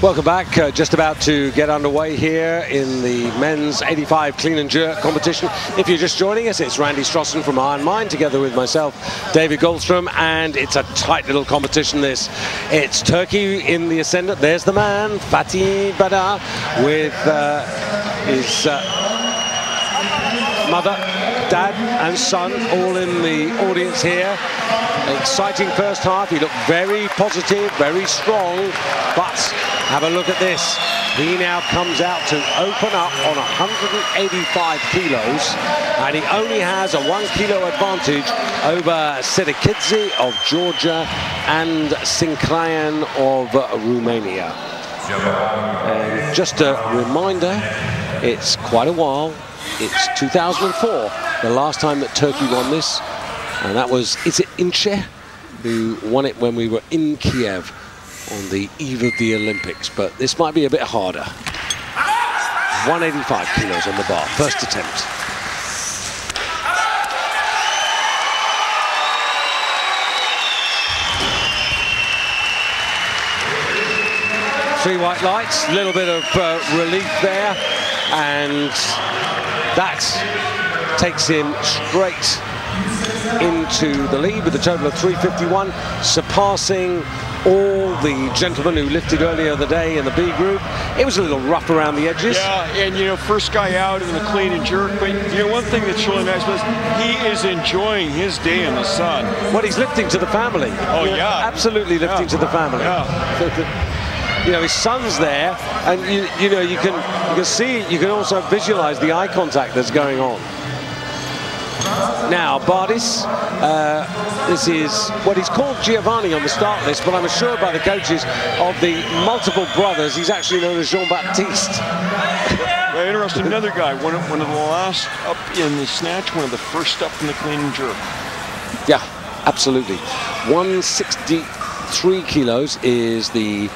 Welcome back. Just about to get underway here in the men's 85 clean and jerk competition. If you're just joining us, it's Randy Strossen from Iron Mind together with myself, David Goldstrom, and it's a tight little competition this. It's Turkey in the ascendant. There's the man, Fatih Badar, with his mother, dad and son all in the audience here. Exciting first half. He looked very positive, very strong, but have a look at this. He now comes out to open up on 185 kilos, and he only has a 1 kilo advantage over Sedikidze of Georgia and Sinklayan of Romania. And just a reminder, it's quite a while. It's 2004, the last time that Turkey won this, and that was, is it Inche, who won it when we were in Kiev on the eve of the Olympics, but this might be a bit harder. 185 kilos on the bar, first attempt. Three white lights, a little bit of relief there, and that takes him straight into the lead with a total of 351, surpassing all the gentlemen who lifted earlier the day in the B group. It was a little rough around the edges. Yeah, and you know, first guy out in the clean and jerk, but you know, one thing that's really nice was he is enjoying his day in the sun. Well, he's lifting to the family. Oh, yeah. Absolutely lifting to the family. Yeah. You know, his son's there, and you know, you can see, you can also visualize the eye contact that's going on. Now, Bardis, this is what he's called Giovanni on the start list, but I'm assured by the coaches of the multiple brothers, he's actually known as Jean-Baptiste. Well, interesting, another guy, one of the last up in the snatch, one of the first up in the clean and jerk. Yeah, absolutely. 163 kilos is the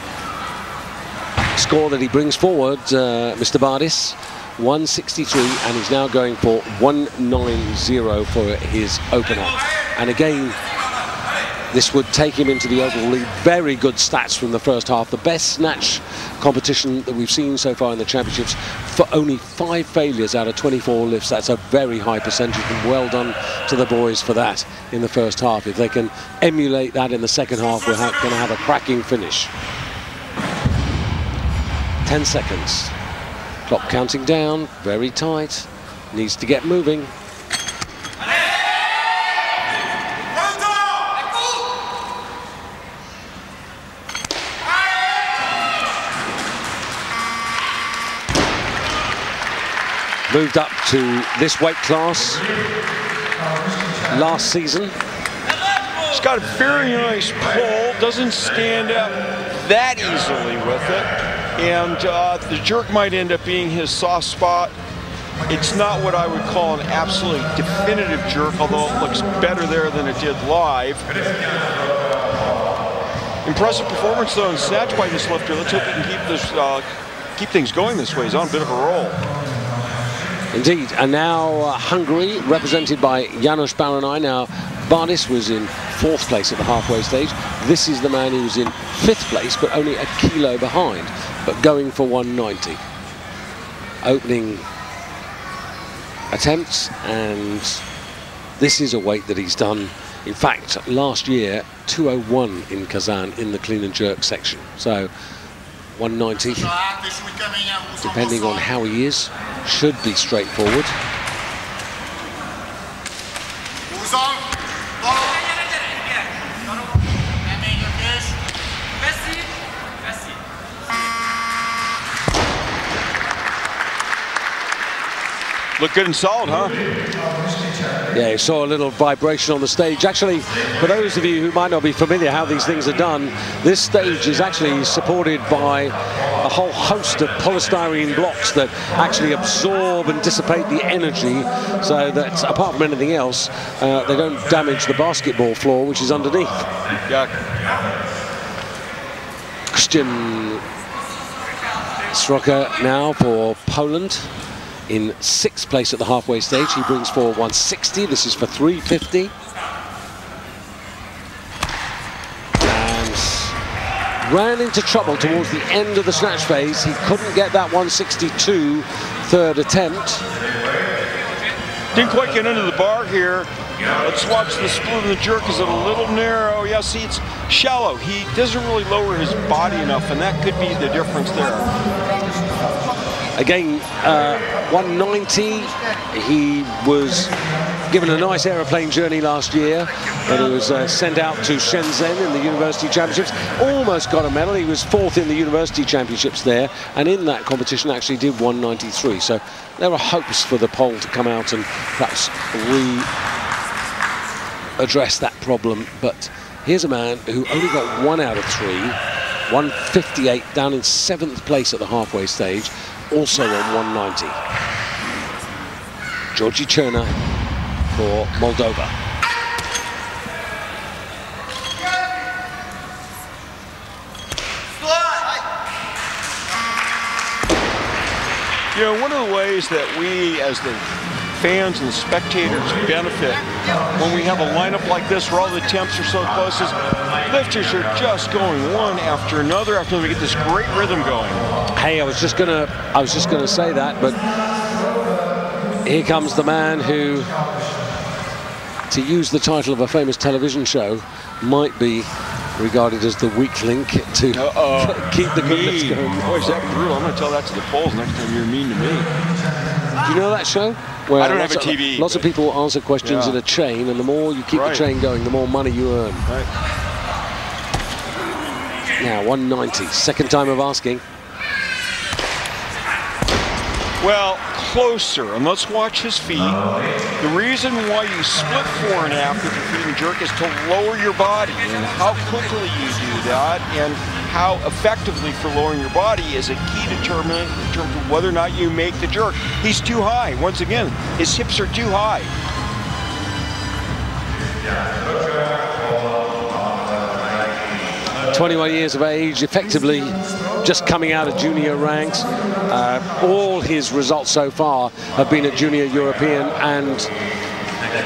score that he brings forward, Mr. Bardis. 163, and he's now going for 190 for his opener. And again, this would take him into the overall lead. Very good stats from the first half. The best snatch competition that we've seen so far in the championships, for only 5 failures out of 24 lifts. That's a very high percentage, and well done to the boys for that in the first half. If they can emulate that in the second half, we're going to have a cracking finish. 10 seconds. Clock counting down, very tight, needs to get moving. Moved up to this weight class last season. He's got a very nice pull, doesn't stand up that easily with it. And the jerk might end up being his soft spot. It's not what I would call an absolutely definitive jerk, although it looks better there than it did live. Impressive performance though in snatch by this lifter. Let's hope he can keep this, keep things going this way. He's on a bit of a roll. Indeed, and now Hungary, represented by János Baranai. Now, Bardis was in 4th place at the halfway stage. This is the man who was in 5th place, but only a kilo behind, but going for 190. Opening attempts, and this is a weight that he's done, in fact, last year, 201 in Kazan in the clean and jerk section. So 190, depending on how he is, should be straightforward. Look good and solid, huh? Yeah, you saw a little vibration on the stage. Actually, for those of you who might not be familiar how these things are done, this stage is actually supported by a whole host of polystyrene blocks that actually absorb and dissipate the energy, so that, apart from anything else, they don't damage the basketball floor, which is underneath. Yeah. Christian Sroka now for Poland. In 6th place at the halfway stage. He brings forward 160. This is for 350. And ran into trouble towards the end of the snatch phase. He couldn't get that 162 third attempt. Didn't quite get into the bar here. Let's watch the split of the jerk. Is it a little narrow? Yeah, see, it's shallow. He doesn't really lower his body enough, and that could be the difference there. Again, 190. He was given a nice aeroplane journey last year, when he was sent out to Shenzhen in the University Championships. Almost got a medal. He was 4th in the University Championships there, and in that competition actually did 193. So there are hopes for the pole to come out and perhaps address that problem. But here's a man who only got 1 out of 3, 158, down in 7th place at the halfway stage, also on 190. Georgi Cherna for Moldova. You know, one of the ways that we as the fans and spectators benefit when we have a lineup like this where all the attempts are so close is lifters are just going one after another we get this great rhythm going. Hey, I was just gonna say that, but here comes the man who, to use the title of a famous television show, might be regarded as the weak link to keep the good lifts going. Boy, is that brutal. I'm going to tell that to the polls next time you're mean to me. Do you know that show? Where I don't have a TV. Lots of people answer questions in a chain, and the more you keep the chain going, the more money you earn. Right. Now, 190, second time of asking. Well, closer, and let's watch his feet. The reason why you split 4 and a half with your feet and jerk is to lower your body, and how quickly you do that and how effectively for lowering your body is a key determinant in terms of whether or not you make the jerk. He's too high. Once again, his hips are too high. 21 years of age, effectively just coming out of junior ranks. All his results so far have been at junior European and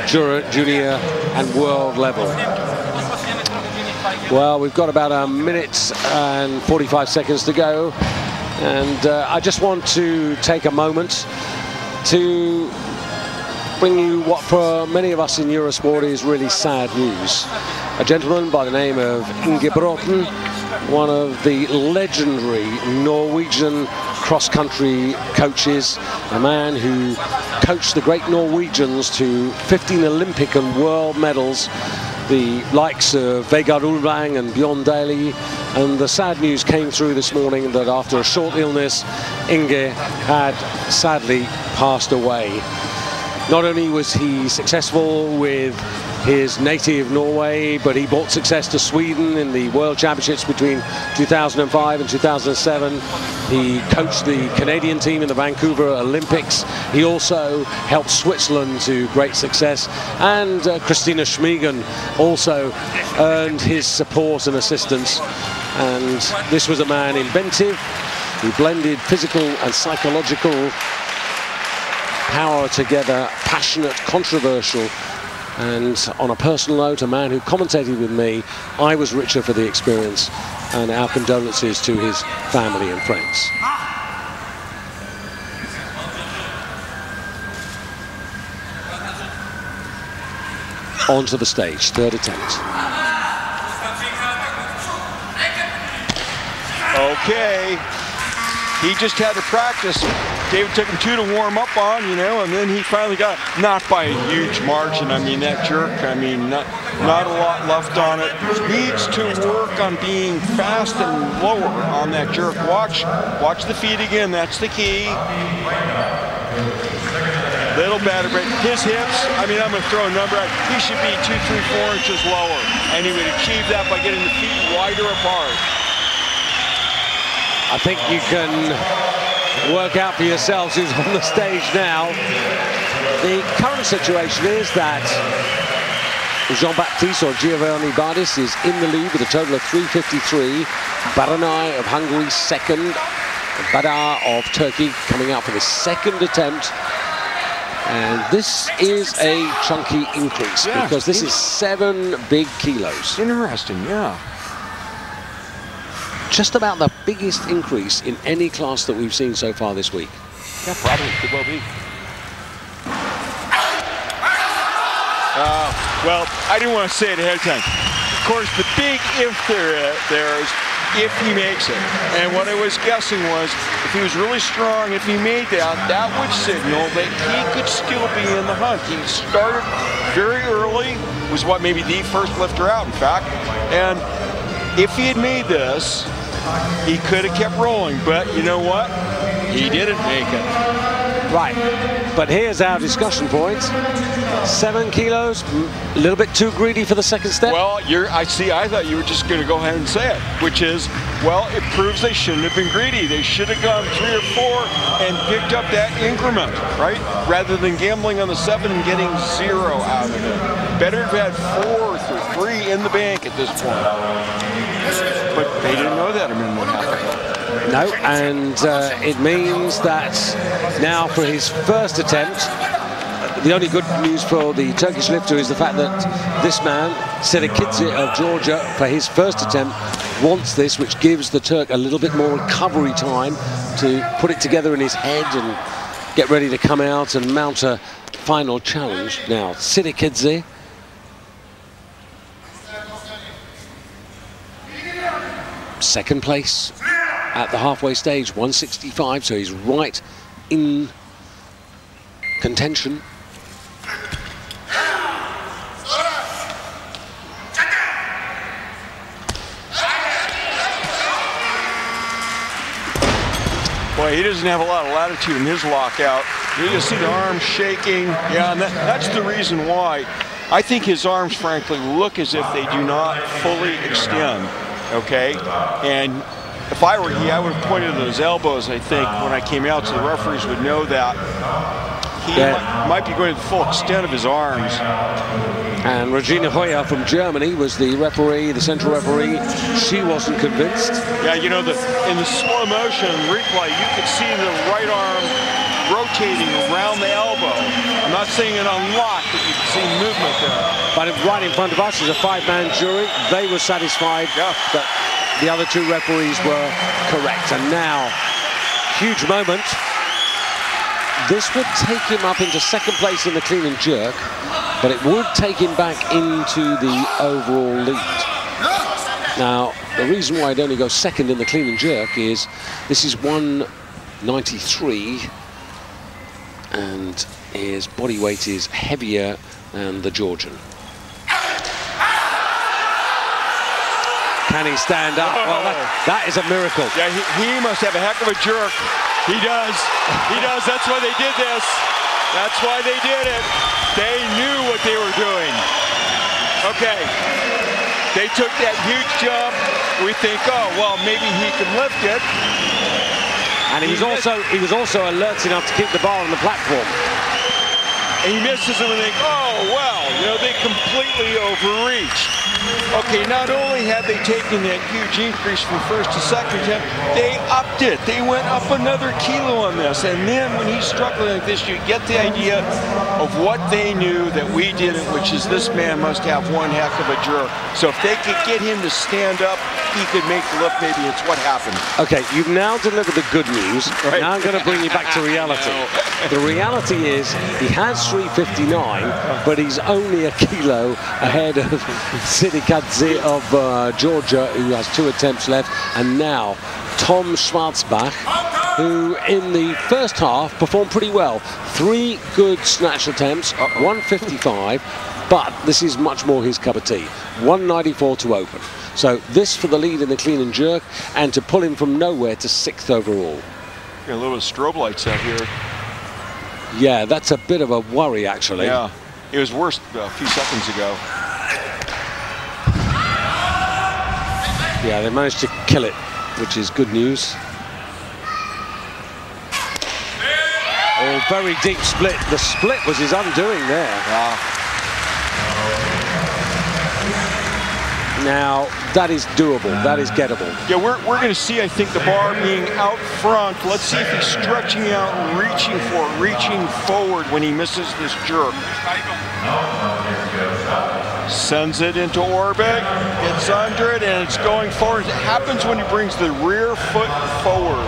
junior and world level. Well, we've got about a minute and 45 seconds to go, and I just want to take a moment to bring you what for many of us in Eurosport is really sad news. A gentleman by the name of Inge Bråten, one of the legendary Norwegian cross-country coaches, a man who coached the great Norwegians to 15 Olympic and world medals, the likes of Vegard Ulvang and Bjørn Daly. And the sad news came through this morning that after a short illness, Inge had sadly passed away. Not only was he successful with his native Norway, but he brought success to Sweden in the World Championships between 2005 and 2007. He coached the Canadian team in the Vancouver Olympics. He also helped Switzerland to great success. And Christina Schmiegen also earned his support and assistance. And this was a man inventive who blended physical and psychological power together, passionate, controversial, and on a personal note, a man who commentated with me. I was richer for the experience, and our condolences to his family and friends. Onto the stage, third attempt. Okay, he just had to practice. David took him 2 to warm up on, you know, and then he finally got, not by a huge margin. I mean, that jerk, I mean, not a lot left on it. Needs to work on being fast and lower on that jerk. Watch the feet again, that's the key. Little better, but his hips, I mean, I'm going to throw a number out. He should be 2, 3, 4 inches lower, and he would achieve that by getting the feet wider apart. I think you can work out for yourselves who's on the stage now. The current situation is that Jean-Baptiste or Giovanni Bardis is in the lead with a total of 353. Baranay of Hungary second. Badar of Turkey coming out for the second attempt. And this is a chunky increase because this is 7 big kilos. Interesting, yeah. just about the biggest increase in any class that we've seen so far this week. Yeah, probably could well be. Well, I didn't want to say it ahead of time. Of course, the big if there is if he makes it. And what I was guessing was, if he was really strong, if he made that, that would signal that he could still be in the hunt. He started very early, was what, maybe the first lifter out, in fact. And if he had made this, he could have kept rolling. But you know what? He didn't make it. Right. But here's our discussion point. 7 kilos, a little bit too greedy for the second step? Well, I thought you were just going to go ahead and say it, which is, well, it proves they shouldn't have been greedy. They should have gone 3 or 4 and picked up that increment, right? Rather than gambling on the 7 and getting 0 out of it. Better to have had 4 or 3 in the bank at this point. But they didn't know that a minute and a half ago. No, and it means that now for his first attempt, the only good news for the Turkish lifter is the fact that this man, Sedikidze of Georgia, for his first attempt, wants this, which gives the Turk a little bit more recovery time to put it together in his head and get ready to come out and mount a final challenge. Now, Sedikidze. Second place at the halfway stage, 165, so he's right in contention. Boy, he doesn't have a lot of latitude in his lockout. You just see the arms shaking. Yeah, and that's the reason why. I think his arms, frankly, look as if they do not fully extend, okay? And if I were he, I would have pointed to those elbows, I think, when I came out, so the referees would know that he might be going to the full extent of his arms. And Regina Hoyer from Germany was the referee, the central referee. She wasn't convinced. Yeah, you know, in the slow motion replay, you could see the right arm rotating around the elbow. I'm not saying it unlocked, but you can see movement there. But right in front of us is a 5-man jury. They were satisfied that the other 2 referees were correct. And now, huge moment. This would take him up into second place in the clean and jerk, but it would take him back into the overall lead. Now, the reason why I'd only go second in the clean and jerk is this is 193, and his body weight is heavier than the Georgian. Can he stand up? Well, that is a miracle. Yeah, he must have a heck of a jerk. He does. He does. That's why they did this. That's why they did it. They knew what they were doing. Okay. They took that huge jump. We think, oh, well, maybe he can lift it. And he was also alert enough to keep the bar on the platform. And he misses them and think, oh, well, you know, they completely overreached. Okay, not only had they taken that huge increase from first to second attempt, they upped it. They went up another kilo on this. And then when he's struggling like this, you get the idea of what they knew that we didn't, which is this man must have one heck of a jerk. So if they could get him to stand up, he could make the lift. Maybe it's what happened. Okay, you've now delivered the good news. Right. Now I'm going to bring you back to reality. The reality is he has 359, but he's only a kilo ahead of Sedikidze of Georgia, who has 2 attempts left, and now Tom Schwarzbach, who in the first half performed pretty well. 3 good snatch attempts, 155, but this is much more his cup of tea. 194 to open. So this for the lead in the clean and jerk, and to pull him from nowhere to 6th overall. Got a little strobe lights out here. Yeah, that's a bit of a worry, actually. Yeah, it was worse a few seconds ago. Yeah, they managed to kill it, which is good news. Oh, very deep split. The split was his undoing there. Yeah. Now, that is doable. That is gettable. Yeah, we're going to see, I think, the bar being out front. Let's see if he's stretching out, reaching forward when he misses this jerk. Sends it into orbit, gets under it, and it's going forward. It happens when he brings the rear foot forward.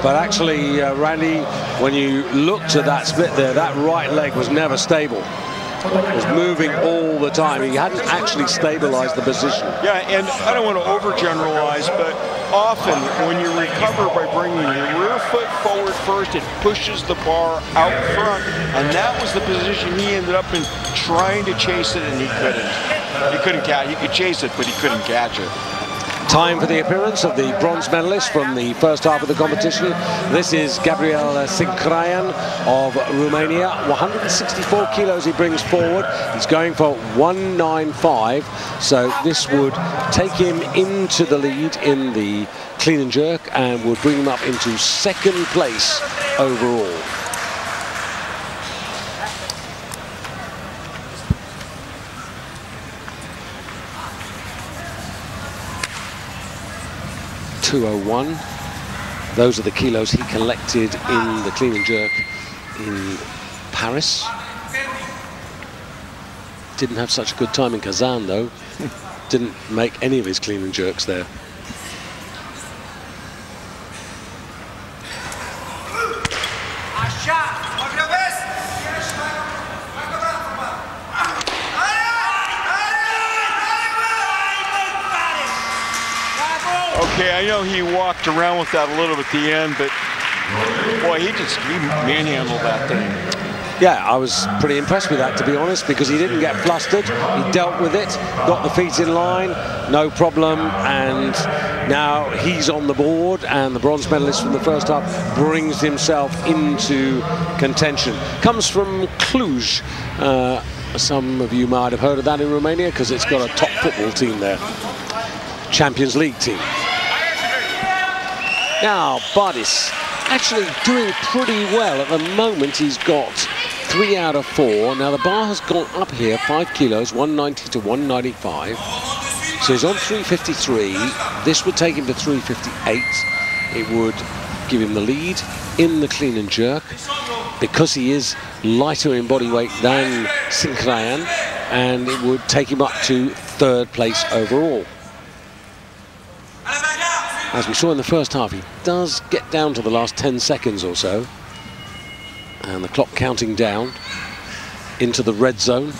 But actually, Randy, when you looked at that split there, that right leg was never stable. It was moving all the time. He hadn't actually stabilized the position. Yeah, and I don't want to overgeneralize, but often when you recover by bringing your rear foot forward first, it pushes the bar out front, and that was the position he ended up in, trying to chase it, and he couldn't. He couldn't catch. He could chase it, but he couldn't catch it. Time for the appearance of the bronze medalist from the first half of the competition. This is Gabriel Sincrayan of Romania. 164 kilos he brings forward. He's going for 195. So this would take him into the lead in the clean and jerk and would bring him up into second place overall. .201. Those are the kilos he collected in the clean and jerk in Paris. Didn't have such a good time in Kazan though. Didn't make any of his clean and jerks there. Okay, I know he walked around with that a little bit at the end, but boy, he manhandled that thing. Yeah, I was pretty impressed with that, to be honest, because he didn't get flustered. He dealt with it, got the feet in line, no problem, and now he's on the board, and the bronze medalist from the first half brings himself into contention. Comes from Cluj. Some of you might have heard of that in Romania, because it's got a top football team there. Champions League team. Now, Bardis actually doing pretty well. At the moment, he's got 3 out of 4. Now, the bar has gone up here, 5 kilos, 190 to 195. So he's on 353. This would take him to 358. It would give him the lead in the clean and jerk because he is lighter in body weight than Sincrayan, and it would take him up to 3rd place overall. As we saw in the first half, he does get down to the last 10 seconds or so. And the clock counting down into the red zone.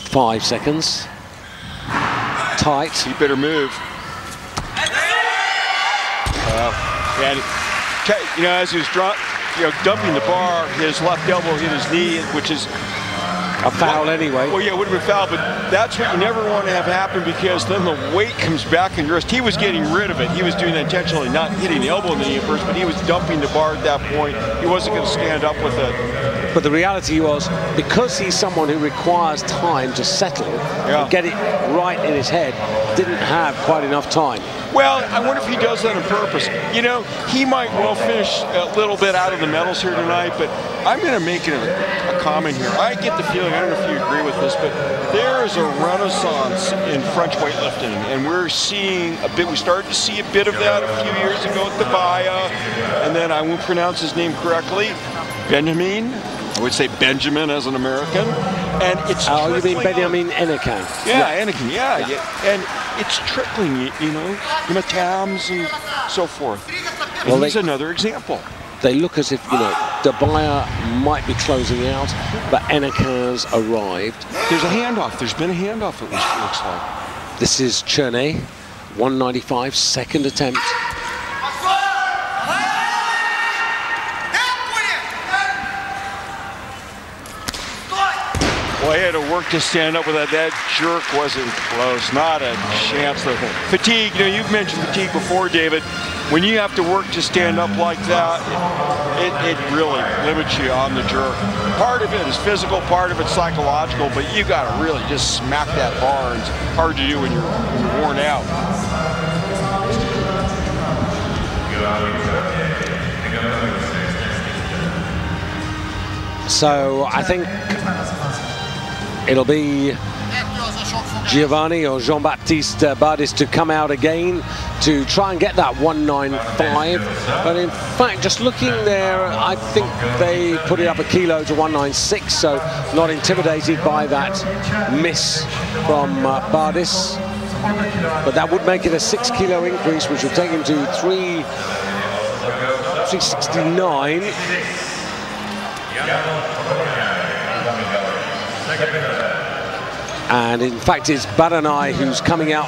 5 seconds. Tight. He better move. And, you know, as he was dumping the bar, his left elbow hit his knee, which is a foul anyway. Well, yeah, it would have been foul, but that's what you never want to have happen, because then the weight comes back in your wrist. He was getting rid of it. He was doing that intentionally, not hitting the elbow in the knee at first, but he was dumping the bar at that point. He wasn't going to stand up with it. But the reality was, because he's someone who requires time to settle and get it right in his head, didn't have quite enough time. Well, I wonder if he does that on purpose. You know, he might well finish a little bit out of the medals here tonight, but I'm going to make it a comment here. I get the feeling, I don't know if you agree with this, but there is a renaissance in French weightlifting, and we're seeing a bit, we started to see a bit of that a few years ago at the Baya, and then I won't pronounce his name correctly, Benjamin. I would say Benjamin as an American, and it's you mean Benjamin Enekan? Yeah, Enekan, yeah, and it's trickling, you know, Tams and so forth. And well, he's another example. They look as if, you know, Dabaya might be closing out, but Enekan's arrived. There's a handoff. There's been a handoff, it looks like. This is Cherney, 195, second attempt. Well, he had to work to stand up with that. That jerk wasn't close. Not a chance. Fatigue, you know, you've mentioned fatigue before, David. When you have to work to stand up like that, it really limits you on the jerk. Part of it is physical, part of it's psychological, but you got to really just smack that bar, and it's hard to do when you're worn out. So I think it'll be Giovanni or Jean-Baptiste Bardis to come out again to try and get that 195, but in fact, just looking there, I think they put it up a kilo to 196, so not intimidated by that miss from Bardis. But that would make it a 6 kilo increase, which would take him to 369. And in fact, it's Baranai who's coming out.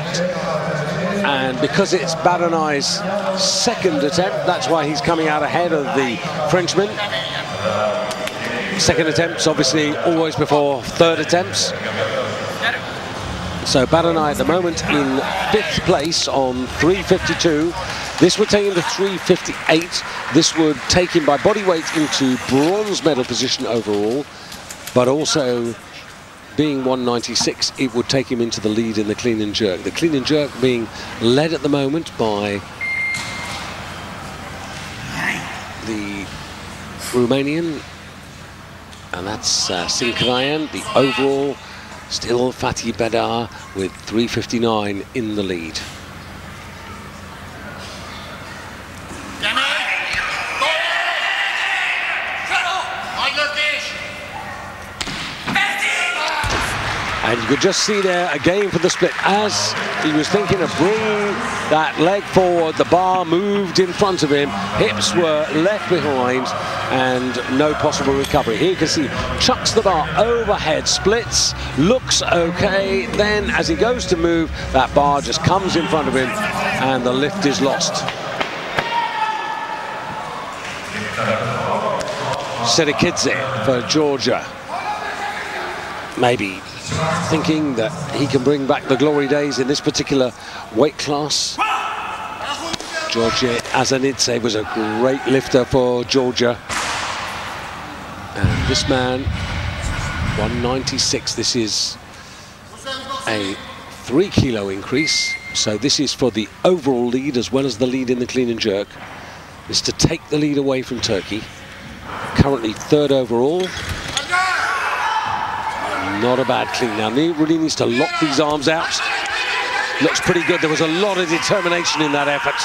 And because it's Baranai's second attempt, that's why he's coming out ahead of the Frenchman. Second attempts, obviously, always before third attempts. So Baranai at the moment in 5th place on 352. This would take him to 358. This would take him by body weight into bronze medal position overall, but also being 196, it would take him into the lead in the clean and jerk. The clean and jerk being led at the moment by the Romanian, and that's Sinclayan. The overall, still Fatih Badar with 359 in the lead. And you could just see there again for the split, as he was thinking of bringing that leg forward, the bar moved in front of him, hips were left behind, and no possible recovery. Here you can see, chucks the bar overhead, splits, looks okay, then as he goes to move, that bar just comes in front of him, and the lift is lost. Sedikidze for Georgia. Maybe thinking that he can bring back the glory days in this particular weight class. Georgia Azanidze was a great lifter for Georgia. And this man, 196, this is a 3 kilo increase. So this is for the overall lead as well as the lead in the clean and jerk. This is to take the lead away from Turkey. Currently 3rd overall. Not a bad clean. Now, he really needs to lock these arms out. Looks pretty good. There was a lot of determination in that effort.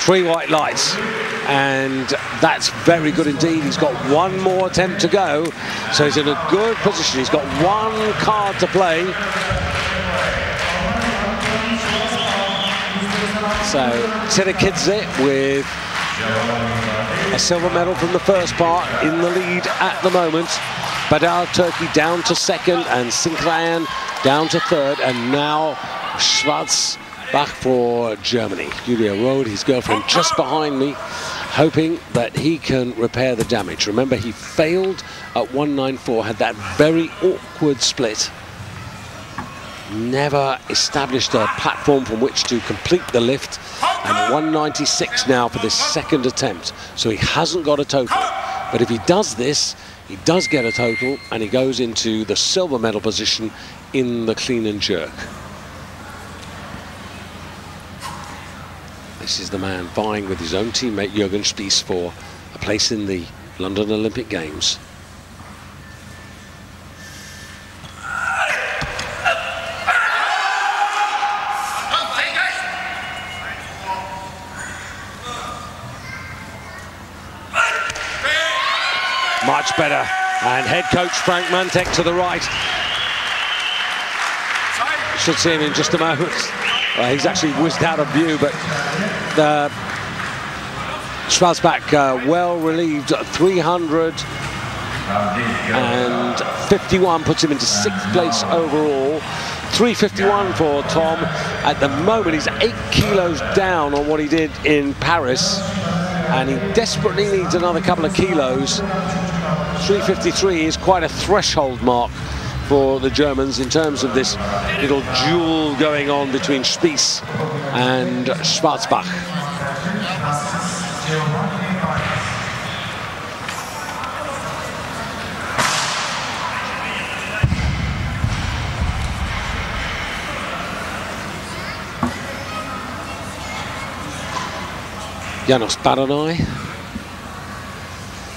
3 white lights. And that's very good indeed. He's got 1 more attempt to go. So he's in a good position. He's got 1 card to play. So, Sedikidze with a silver medal from the first part, in the lead at the moment. Badar Turkey down to 2nd, and Sinclayan down to 3rd, and now Schwarzbach for Germany. Julia Rode, his girlfriend, just behind me, hoping that he can repair the damage. Remember, he failed at 194, had that very awkward split. Never established a platform from which to complete the lift, and 196 now for this 2nd attempt, so he hasn't got a total. But if he does this, he does get a total, and he goes into the silver medal position in the clean and jerk. This is the man vying with his own teammate Jürgen Spiess for a place in the London Olympic Games. Much better, and head coach Frank Mantek to the right. Should see him in just a moment. Well, he's actually whizzed out of view, but Schwarzbach well relieved. 351 puts him into 6th place overall. 351 for Tom. At the moment, he's 8 kilos down on what he did in Paris, and he desperately needs another couple of kilos. 353 is quite a threshold mark for the Germans in terms of this little duel going on between Spiess and Schwarzbach. Janos Baranai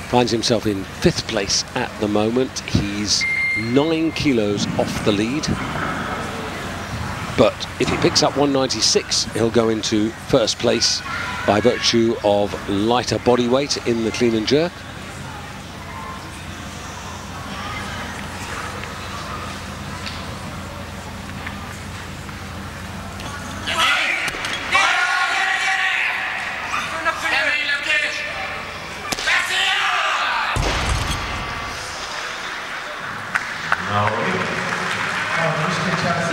finds himself in 5th place at the moment. He's 9 kilos off the lead. But if he picks up 196, he'll go into first place by virtue of lighter body weight in the clean and jerk.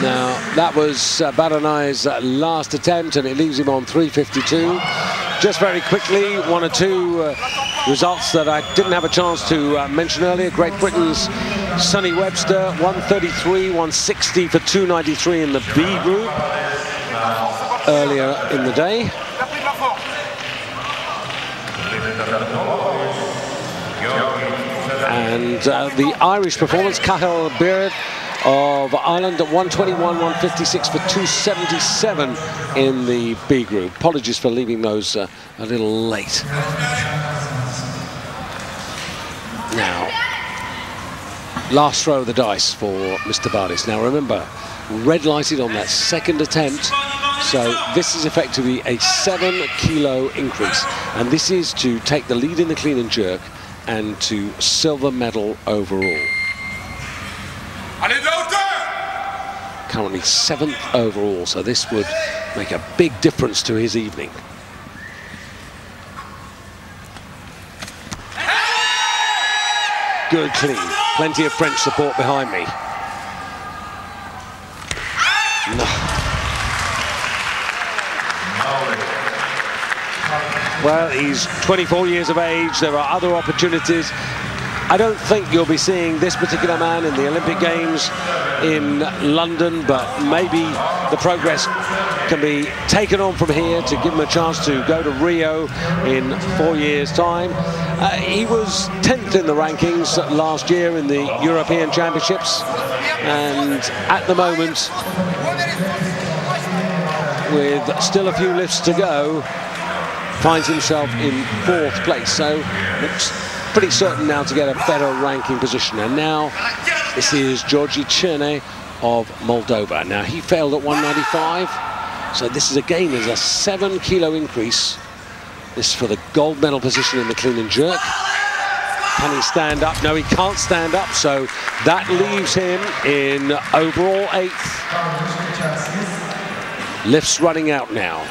Now, that was Baranai's last attempt, and it leaves him on 352. Just very quickly, one or two results that I didn't have a chance to mention earlier. Great Britain's Sonny Webster, 133, 160 for 293 in the B group earlier in the day. And the Irish performance, Cathal Beard of Ireland at 121, 156 for 277 in the B group. Apologies for leaving those a little late. Now, last throw of the dice for Mr. Bardis. Now remember, red lighted on that second attempt, so this is effectively a 7 kilo increase, and this is to take the lead in the clean and jerk and to silver medal overall. Currently 7th overall, so this would make a big difference to his evening. Good clean, plenty of French support behind me. No. Well, he's 24 years of age, there are other opportunities. I don't think you'll be seeing this particular man in the Olympic Games in London, but maybe the progress can be taken on from here to give him a chance to go to Rio in 4 years' time. He was 10th in the rankings last year in the European Championships, and at the moment, with still a few lifts to go, finds himself in 4th place. So looks pretty certain now to get a better ranking position. And now this is Georgi Cherne of Moldova. Now he failed at 195, so this is again is a 7 kilo increase. This for the gold medal position in the clean and jerk. Can he stand up? No, he can't stand up, so that leaves him in overall 8th. Lifts running out now.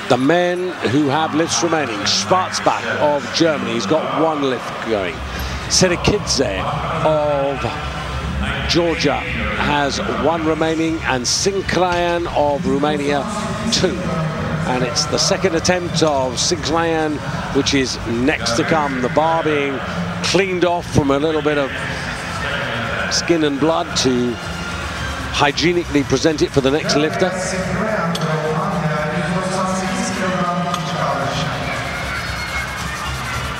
The men who have lifts remaining, Schwarzbach of Germany, he's got 1 lift going. Sedikidze of Georgia has 1 remaining, and Sinclayan of Romania 2. And it's the second attempt of Sinclayan which is next to come. The bar being cleaned off from a little bit of skin and blood to hygienically present it for the next lifter.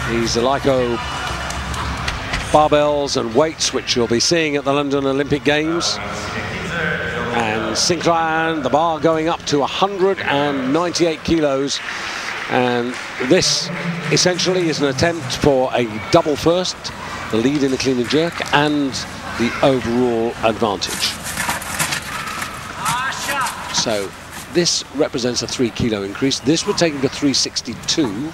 These Alico barbells and weights which you'll be seeing at the London Olympic Games. And Sinclair, the bar going up to 198 kilos. And this essentially is an attempt for a double first, the lead in the clean and jerk and the overall advantage. So this represents a 3 kilo increase. This would take him to 362.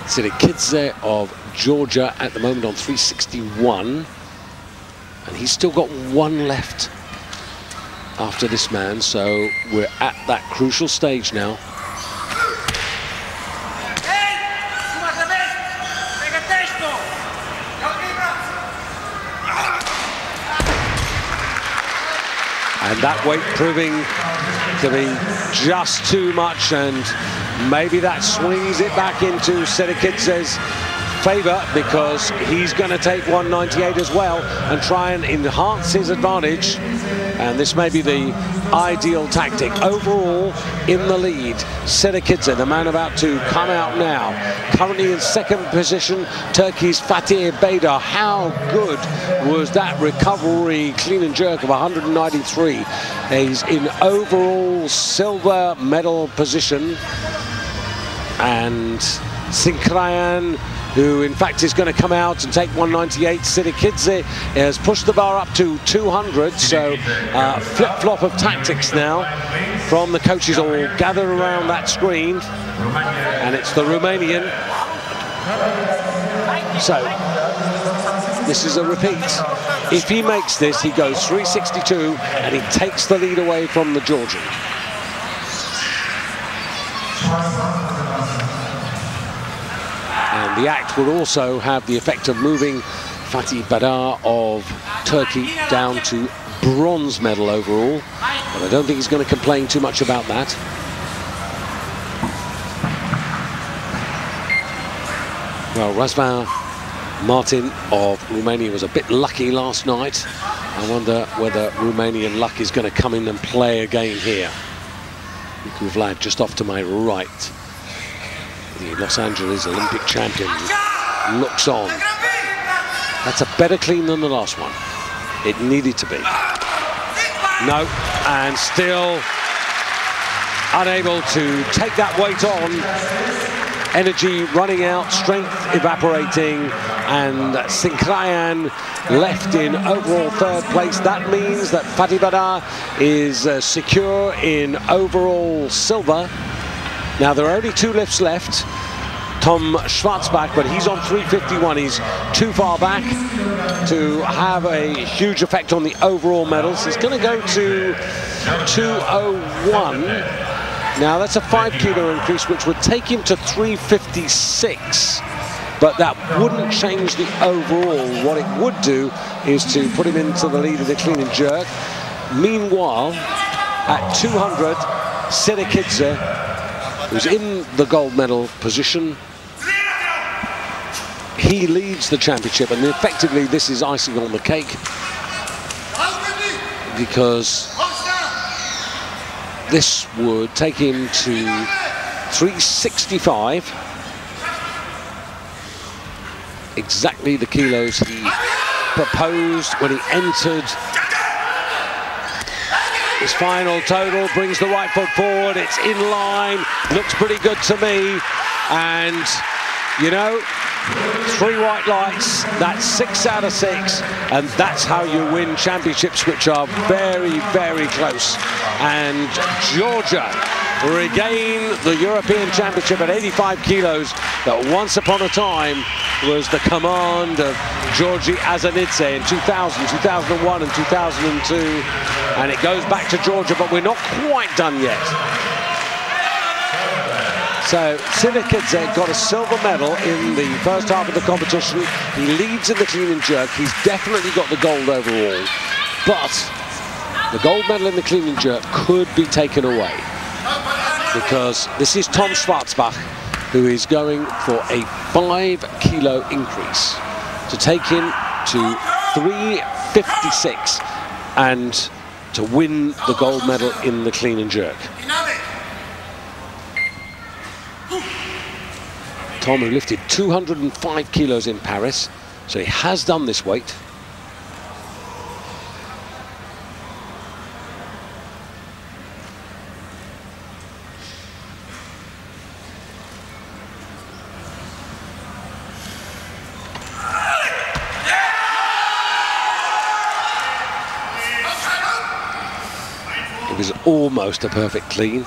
Sedikidze of Georgia at the moment on 361, and he's still got 1 left after this man, so we're at that crucial stage now. And that weight proving to be just too much, and maybe that swings it back into Sedikidze's favour, because he's going to take 198 as well and try and enhance his advantage. And this may be the ideal tactic. Overall, in the lead, Sedikidze, the man about to come out now. Currently in 2nd position, Turkey's Fatih Beyda. How good was that recovery clean and jerk of 193? He's in overall silver medal position. And Sinclayan who in fact is going to come out and take 198. Sirikidze has pushed the bar up to 200, so flip-flop of tactics now from the coaches all gathered around that screen, and it's the Romanian. So this is a repeat. If he makes this, he goes 362 and he takes the lead away from the Georgian. And the act will also have the effect of moving Fatih Badar of Turkey down to bronze medal overall, but I don't think he's going to complain too much about that. Well, Razvan Martin of Romania was a bit lucky last night. I wonder whether Romanian luck is going to come in and play again here. Vlad just off to my right. The Los Angeles Olympic champion looks on. That's a better clean than the last one. It needed to be. No, and still unable to take that weight on. Energy running out, strength evaporating, and Sinkrayan left in overall third place. That means that Fatih Badar is secure in overall silver. Now there are only 2 lifts left. Tom Schwarzbach, but he's on 351. He's too far back to have a huge effect on the overall medals. He's going to go to 201. Now that's a 5 kilo increase, which would take him to 356. But that wouldn't change the overall. What it would do is to put him into the lead of the clean and jerk. Meanwhile, at 200, Sirikidze, who's in the gold medal position, he leads the championship, and effectively this is icing on the cake, because this would take him to 365, exactly the kilos he proposed when he entered. His final total brings the right foot forward. It's in line, looks pretty good to me, and you know, 3 white lights, that's 6 out of 6, and that's how you win championships, which are very, very close. And Georgia regain the European Championship at 85 kilos that once upon a time was the command of Georgi Azanidze in 2000, 2001 and 2002, and it goes back to Georgia, but we're not quite done yet. So Sirikidze got a silver medal in the first half of the competition. He leads in the clean and jerk. He's definitely got the gold overall, but the gold medal in the clean and jerk could be taken away, because this is Tom Schwarzbach, who is going for a 5 kilo increase to take him to 356 and to win the gold medal in the clean and jerk. Tom, who lifted 205 kilos in Paris, so he has done this weight. It was almost a perfect clean.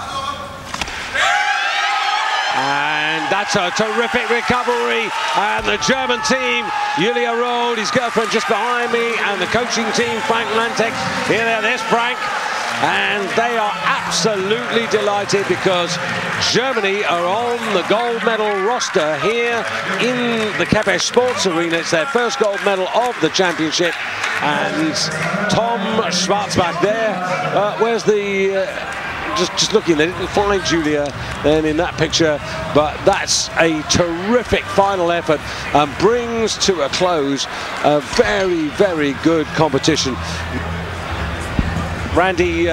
And that's a terrific recovery. And the German team, Julia Roth, his girlfriend just behind me, and the coaching team, Frank Lantek. Here they are, there's Frank. And they are absolutely delighted because Germany are on the gold medal roster here in the Kepes Sports Arena. It's their first gold medal of the championship. And Tom Schwarzbach there. Where's the... Just looking, they didn't find Julia then in that picture, but that's a terrific final effort and brings to a close a very, very good competition. Randy,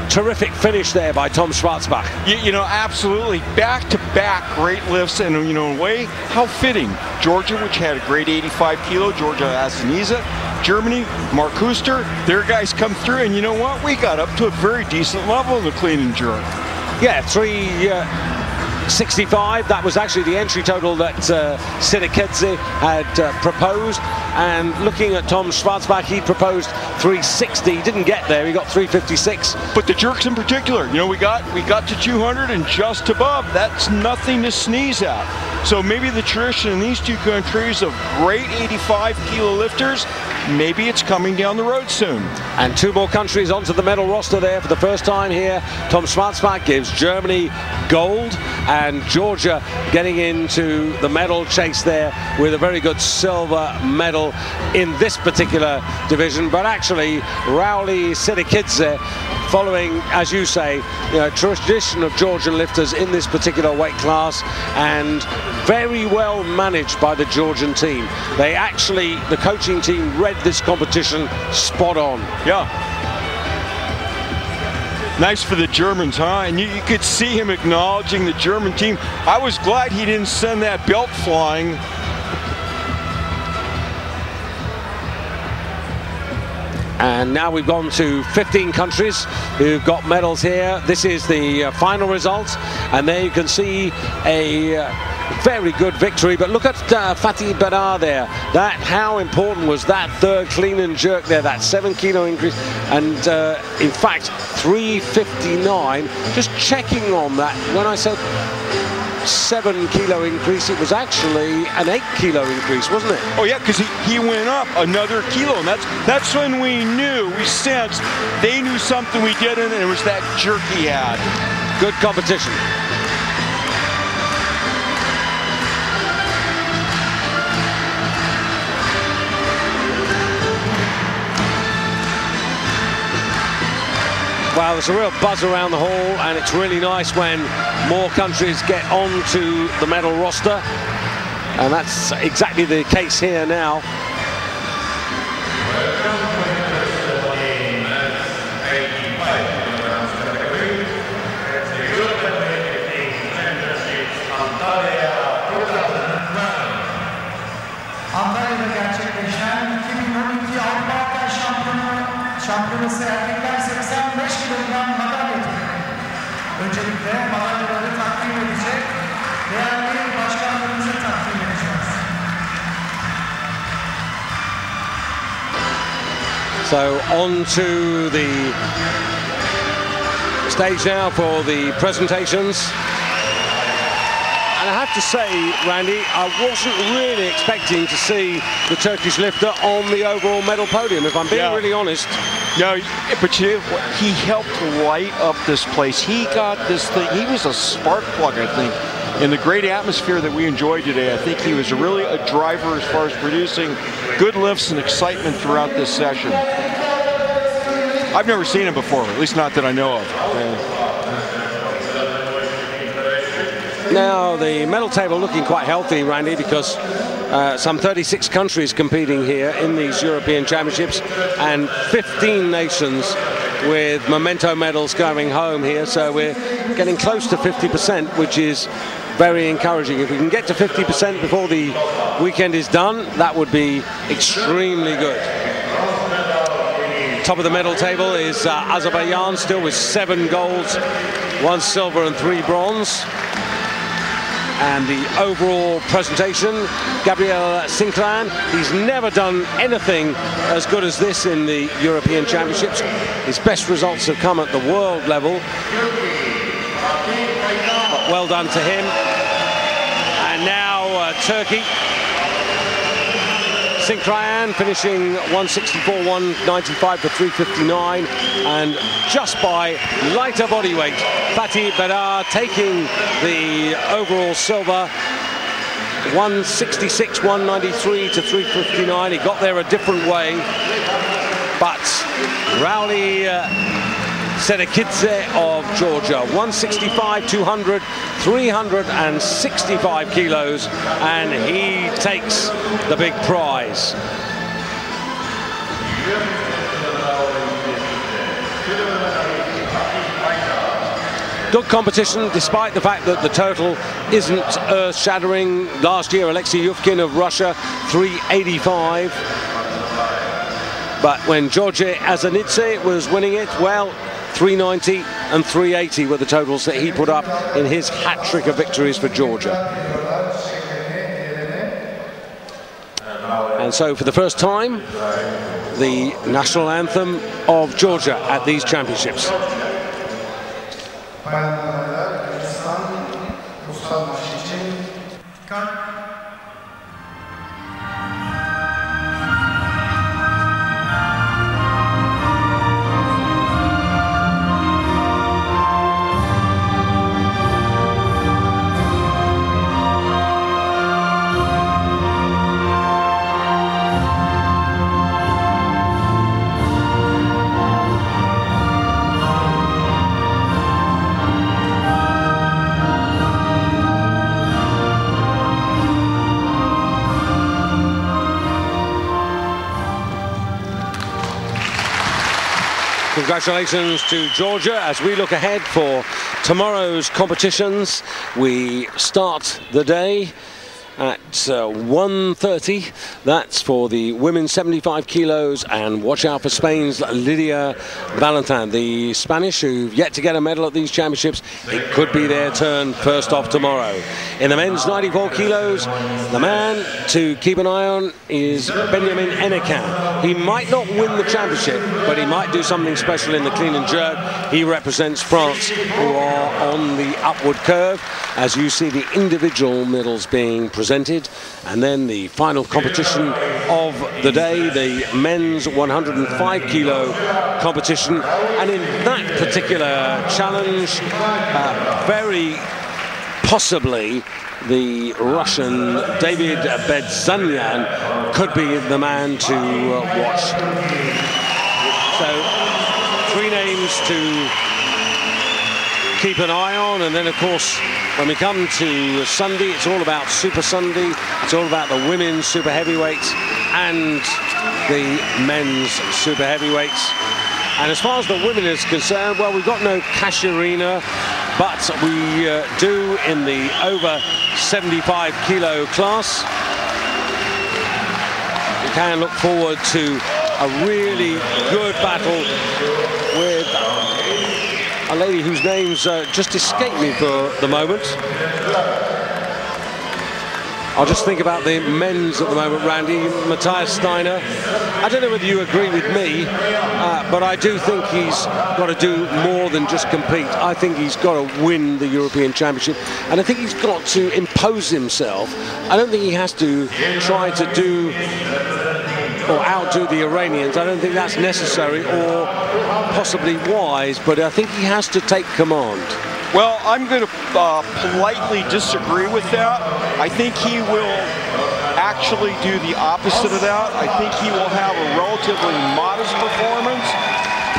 terrific finish there by Tom Schwarzbach. You know, absolutely. Back-to-back great lifts, and you know, in a way, how fitting. Georgia, which had a great 85 kilo, Georgia Azaniza. Germany, Mark Huster, their guys come through, and you know what? We got up to a very decent level in the clean and jerk. Yeah, 3 65, that was actually the entry total that Sirikidze had proposed. And looking at Tom Schwarzbach, he proposed 360. He didn't get there, he got 356. But the jerks in particular, you know, we got to 200 and just above. That's nothing to sneeze at. So maybe the tradition in these two countries of great 85-kilo lifters, maybe it's coming down the road soon. And two more countries onto the medal roster there for the first time here. Tom Schwarzbach gives Germany gold, and Georgia getting into the medal chase there with a very good silver medal in this particular division. But actually, Rauli Sirikidze, following, as you say, you know, tradition of Georgian lifters in this particular weight class, and very well managed by the Georgian team. They actually, the coaching team read this competition spot on. Yeah. Nice for the Germans, huh? And you could see him acknowledging the German team. I was glad he didn't send that belt flying. And now we've gone to 15 countries who've got medals here. This is the final result, and there you can see a very good victory. But look at Fatih Bedar there. How important was that third clean and jerk there, that 7-kilo increase, and in fact 359. Just checking on that, when I said 7-kilo increase, it was actually an 8-kilo increase, wasn't it? Oh yeah, because he went up another kilo, and that's when we sensed they knew something we didn't, and it was that jerk he had. Good competition. Well, there's a real buzz around the hall, and it's really nice when more countries get onto the medal roster, and that's exactly the case here now. Antalya'da gerçekleşen 2012 Avrupa Şampiyonası erkekler 85 kilogram madalya töreni. Öncelikle madalyaları takdim edecek değerli başkanlarımızı takdim edeceğiz. So on to the stage now for the presentations. And I have to say, Randy, I wasn't really expecting to see the Turkish lifter on the overall medal podium, if I'm being really honest. No, but he helped light up this place. He got this thing. He was a spark plug, I think, in the great atmosphere that we enjoyed today. I think he was really a driver as far as producing good lifts and excitement throughout this session. I've never seen him before, at least not that I know of. Now the medal table looking quite healthy, Randy, because some 36 countries competing here in these European Championships, and 15 nations with memento medals going home here. So we're getting close to 50%, which is very encouraging. If we can get to 50% before the weekend is done, that would be extremely good. Top of the medal table is Azerbaijan, still with 7 golds, 1 silver and 3 bronze. And the overall presentation, Gabriel Sinclair, he's never done anything as good as this in the European Championships. His best results have come at the world level. But well done to him. And now Turkey. Sinclair finishing 164, 195 for 359, and just by lighter body weight, Fatih Bedar taking the overall silver, 166, 193 to 359. He got there a different way, but Rauli Sirikidze of Georgia, 165, 200, 365 kilos, and he takes the big prize. Good competition, despite the fact that the total isn't earth-shattering. Last year, Alexei Yufkin of Russia, 385. But when Georgi Azanidze was winning it, well, 390 and 380 were the totals that he put up in his hat-trick of victories for Georgia. And so for the first time, the national anthem of Georgia at these championships. Congratulations to Georgia. As we look ahead for tomorrow's competitions, we start the day at 1:30. That's for the women's 75 kilos, and watch out for Spain's Lydia Valentin, the Spanish who've yet to get a medal at these championships. It could be their turn first off tomorrow. In the men's 94 kilos, the man to keep an eye on is Benjamin Enecan. He might not win the championship, but he might do something special in the clean and jerk. He represents France, who are on the upward curve, as you see the individual medals being presented. And then the final competition of the day, the men's 105 kilo competition. And in that particular challenge, very possibly the Russian David Bedzanyan could be the man to watch. So 3 names to keep an eye on, and then of course when we come to Sunday, it's all about Super Sunday. It's all about the women's super heavyweights and the men's super heavyweights. And as far as the women is concerned, well, we've got no Kasharina, but we do in the over 75 kilo class. We can look forward to a really good battle with a lady whose name's just escaped me for the moment. I'll just think about the men's at the moment, Randy. Matthias Steiner. I don't know whether you agree with me, but I do think he's got to do more than just compete. I think he's got to win the European Championship, and I think he's got to impose himself. I don't think he has to try to do or outdo the Iranians. I don't think that's necessary or possibly wise, but I think he has to take command. Well, I'm going to politely disagree with that. I think he will actually do the opposite of that. I think he will have a relatively modest performance.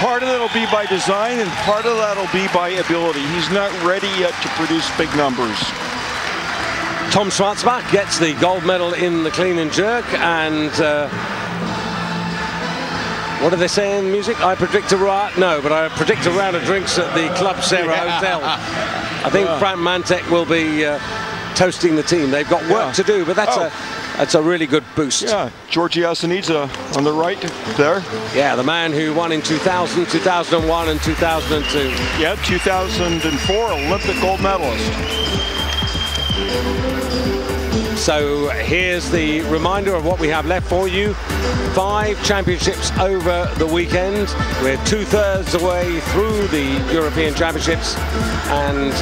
Part of that will be by design, and part of that will be by ability. He's not ready yet to produce big numbers. Tom Schwarzbach gets the gold medal in the clean and jerk, and what do they say in music? I predict a riot. No, but I predict a round of drinks at the Club Sarah Hotel. I think Frank Mantek will be toasting the team. They've got work to do, but that's a really good boost. Yeah, Georgi Asanidze on the right there. Yeah, the man who won in 2000, 2001, and 2002. Yeah, 2004 Olympic gold medalist. So here's the reminder of what we have left for you. 5 championships over the weekend. We're 2/3 away through the European Championships, and